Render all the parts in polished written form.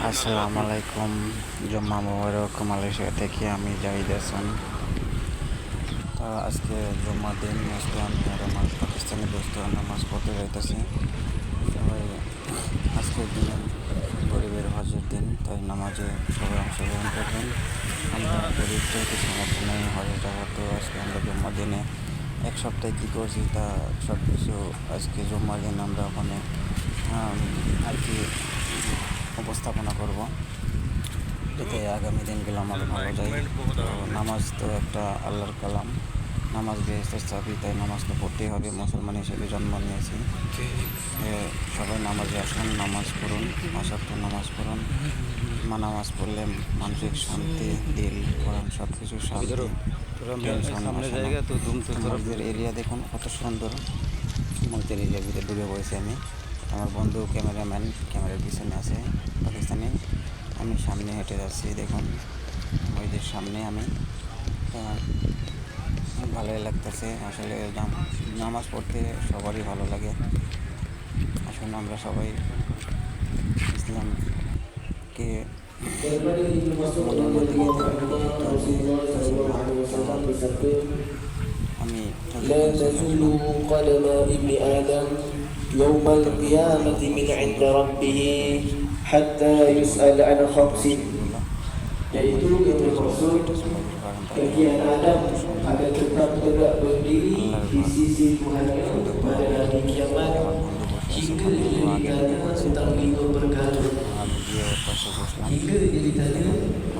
আসসালামু আলাইকুম। জুম্মা মোবারক। মালয়েশিয়া থেকে আমি জাহিদ হাসান। তো আজকে জুম্মার দিন, আজকে আমি আর আমার পাকিস্তানি দোস্ত নামাজ পড়তে যাইতেছি। সবাই আজকের দিনে গরিবের হজের দিন, তাই নামাজে সবাই অংশগ্রহণ করবেন। আমরা গরিব যেহেতু সামর্থ্য নেই হজে যাওয়ার, তো আজকে আমরা জুম্মার দিনে এক সপ্তাহে কী করছি তা সব কিছু আজকে জুম্মার দিন আমরা ওখানে আর কি উপস্থাপনা করব, যাতে আগামী দিনগুলো আমার ভালো যায়। তো নামাজ তো একটা আল্লাহর কালাম, নামাজ বেহেস্তের চাবি, তাই নামাজ তো পড়তেই হবে। মুসলমান হিসেবে জন্ম নিয়েছি। সবাই নামাজে আসুন, নামাজ পড়ুন, তো নামাজ পড়ুন। নামাজ পড়লে মানসিক শান্তি, দিল, কোরআন সব কিছু শান্তি, টেনশন আসে না। মসজিদের এরিয়া দেখুন কত সুন্দর। মসজিদের এরিয়ার ভিতরে ডুবে পড়েছি আমি। আমার বন্ধু ক্যামেরাম্যান ক্যামেরার পিছনে আছে পাকিস্তানি। আমি সামনে হেঁটে যাচ্ছি, দেখুন মসজিদের সামনে আমি। ভালোই লাগতেছে আসলে। নামাজ পড়তে সবারই ভালো লাগে। আসলে আমরা সবাই ইসলামকে মনের মধ্যে গেঁথে রাখতে হবে। মুসলমান আমি يوم القيامة من عند ربه حتى يسأل عن خمس, yaitu kata Rasul, kajian Adam akan tetap tegak berdiri di sisi Tuhannya pada hari kiamat hingga dia ditanya tentang 5 perkara. Hingga dia ditanya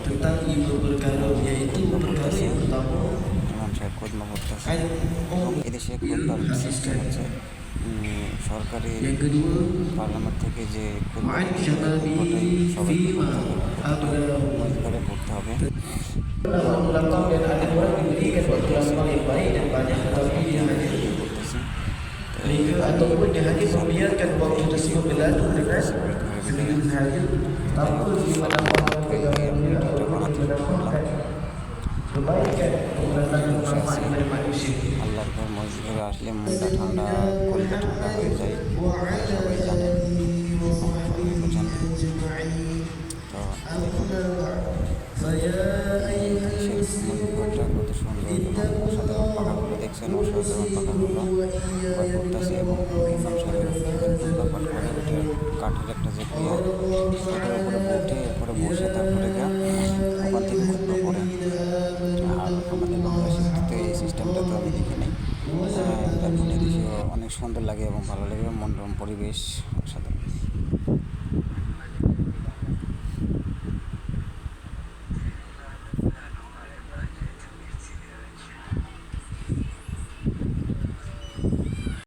tentang 5 perkara, yaitu perkara yang pertama এদেশে খুব সিস্টেম হচ্ছে সরকারি পার্লামেন্ট থেকে যে সবাই করে করতে হবে। ataupun dia hanya membiarkan waktu tersebut berlalu dengan sendiri sahaja tanpa dimanfaatkan kebaikan manfaat kepada manusia. আল্লাহর ঘর মসজিদে আসলে মনটা ঠান্ডা, কলটা ঠান্ডা হয়ে যায়, সবাই জানেন। তো মসজিদটা কত সুন্দর এবং অসাধারণ। পাখাগুলো দেখছেন, অসাধারণ পাখাগুলো করতেছে এবং পাট করে ওঠে কাঠের একটা যে প্লেয়ার, ওটার উপরে উঠে এরপরে বসে তারপরে ওখান থেকে খুঁজবো পড়ে। আর আমাদের বাংলাদেশের তো এই সিস্টেমটা তো আমি দেখি নাই। দেশে অনেক সুন্দর লাগে এবং ভালো লাগে, মনোরম পরিবেশ।